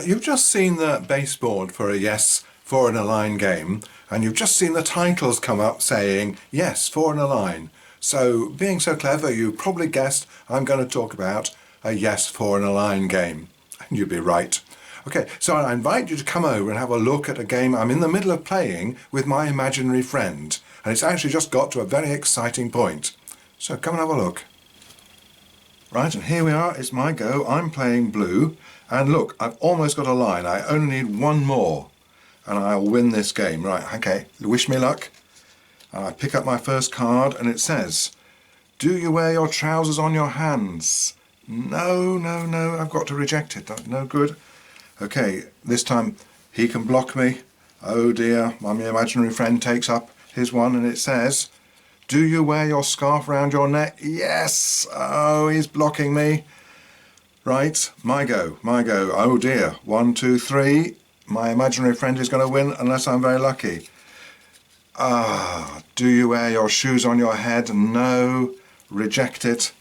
You've just seen the baseboard for a yes, four in a line game, and you've just seen the titles come up saying yes, four in a line. So, being so clever, you probably guessed I'm going to talk about a yes, four in a line game. And you'd be right. Okay, so I invite you to come over and have a look at a game I'm in the middle of playing with my imaginary friend. And it's actually just got to a very exciting point. So come and have a look. Right, and here we are, it's my go. I'm playing blue. And look, I've almost got a line. I only need one more and I'll win this game. Right, okay, wish me luck. And I pick up my first card and it says, do you wear your trousers on your hands? No, no, no, I've got to reject it. That's no good. Okay, this time he can block me. Oh dear, my imaginary friend takes up his one and it says, do you wear your scarf around your neck? Yes! Oh, he's blocking me. Right, my go, my go. Oh dear, 1, 2, 3. My imaginary friend is going to win unless I'm very lucky. Ah, do you wear your shoes on your head? No, reject it.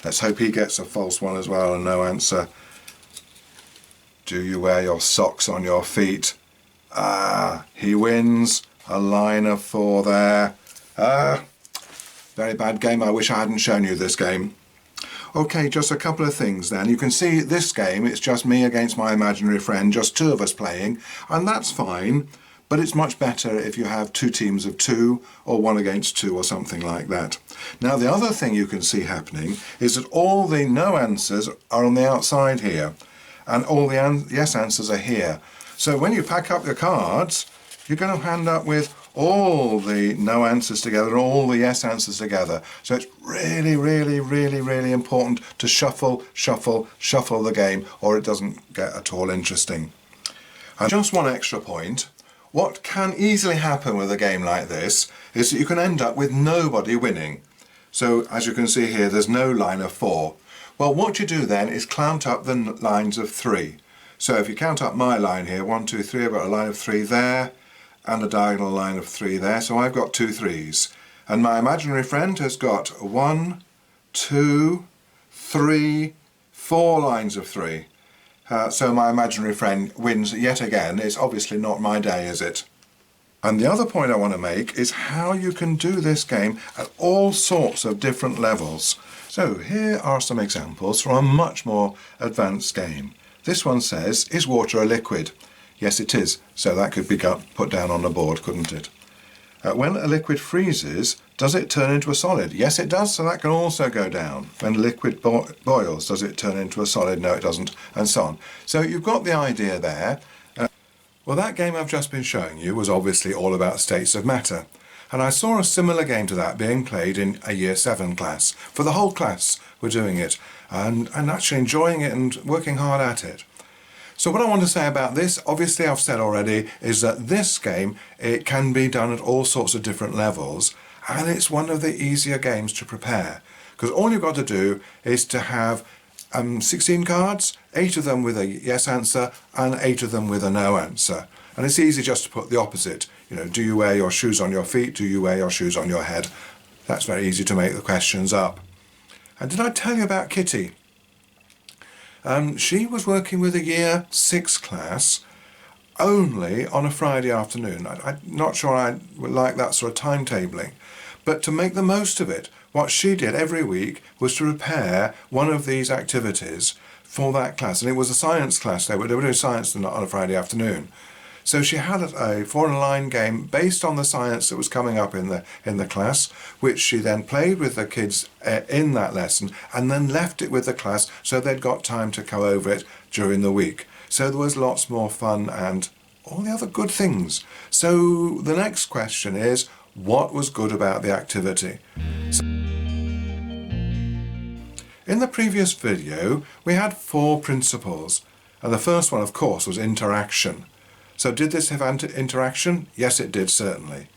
Let's hope he gets a false one as well and no answer. Do you wear your socks on your feet? Ah, he wins. A line of 4 there. Very bad game. I wish I hadn't shown you this game. Okay, just a couple of things then. You can see this game, it's just me against my imaginary friend, just 2 of us playing, and that's fine, but it's much better if you have 2 teams of 2 or 1 against 2 or something like that. Now the other thing you can see happening is that all the no answers are on the outside here, and all the yes answers are here. So when you pack up your cards, you're going to end up with all the no answers together and all the yes answers together. So it's really, really, really, really important to shuffle, shuffle, shuffle the game or it doesn't get at all interesting. And just one extra point. What can easily happen with a game like this is that you can end up with nobody winning. So as you can see here, there's no line of 4. Well, what you do then is count up the lines of 3. So if you count up my line here, 1, 2, 3, I've got a line of 3 there, and a diagonal line of 3 there, so I've got 2 3s. And my imaginary friend has got 1, 2, 3, 4 lines of 3. So my imaginary friend wins yet again. It's obviously not my day, is it? And the other point I want to make is how you can do this game at all sorts of different levels. So here are some examples from a much more advanced game. This one says, is water a liquid? Yes, it is, so that could be put down on the board, couldn't it? When a liquid freezes, does it turn into a solid? Yes, it does, so that can also go down. When a liquid boils, does it turn into a solid? No, it doesn't, and so on. So you've got the idea there. Well, that game I've just been showing you was obviously all about states of matter. And I saw a similar game to that being played in a Year 7 class. For the whole class were doing it, and actually enjoying it and working hard at it. So what I want to say about this, obviously I've said already, is that this game, it can be done at all sorts of different levels, and it's one of the easier games to prepare. Because all you've got to do is to have 16 cards, 8 of them with a yes answer, and 8 of them with a no answer. And it's easy just to put the opposite. You know, do you wear your shoes on your feet? Do you wear your shoes on your head? That's very easy to make the questions up. And did I tell you about Kitty? She was working with a Year 6 class only on a Friday afternoon. I'm not sure I would like that sort of timetabling, but to make the most of it, what she did every week was to prepare one of these activities for that class, and it was a science class. They were doing science on a Friday afternoon. So she had a 4 in a line game based on the science that was coming up in the class, which she then played with the kids in that lesson and then left it with the class so they'd got time to go over it during the week. So there was lots more fun and all the other good things. So the next question is, what was good about the activity? In the previous video, we had 4 principles, and the first one, of course, was interaction. So did this have interaction? Yes, it did, certainly.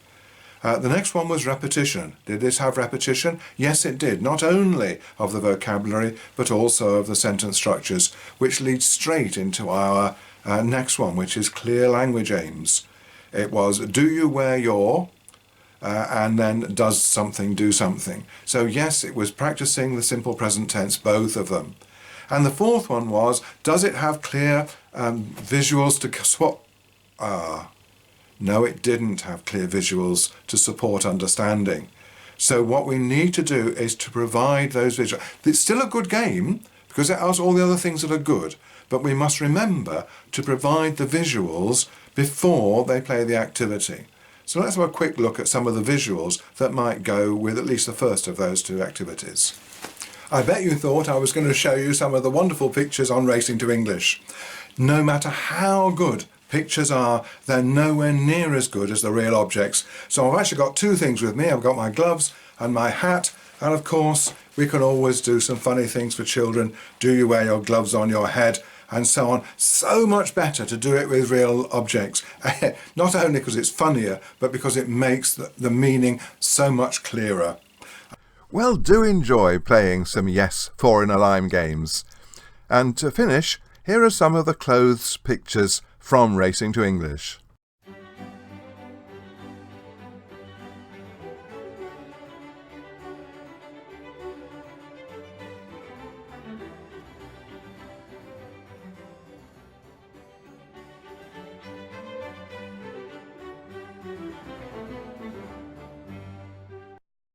The next one was repetition. Did this have repetition? Yes, it did. Not only of the vocabulary, but also of the sentence structures, which leads straight into our next one, which is clear language aims. It was, do you wear your, and then does something do something. So yes, it was practicing the simple present tense, both of them. And the fourth one was, does it have clear visuals to swap? No, it didn't have clear visuals to support understanding. So what we need to do is to provide those visuals. It's still a good game because it has all the other things that are good, but we must remember to provide the visuals before they play the activity. So let's have a quick look at some of the visuals that might go with at least the first of those two activities. I bet you thought I was going to show you some of the wonderful pictures on Racing to English. No matter how good pictures are, they're nowhere near as good as the real objects. So I've actually got two things with me. I've got my gloves and my hat, and of course we can always do some funny things for children. Do you wear your gloves on your head? And so on. So much better to do it with real objects. Not only because it's funnier, but because it makes the meaning so much clearer. Well, do enjoy playing some Yes, 4 in a Lime games. And to finish, here are some of the clothes pictures from Racing to English.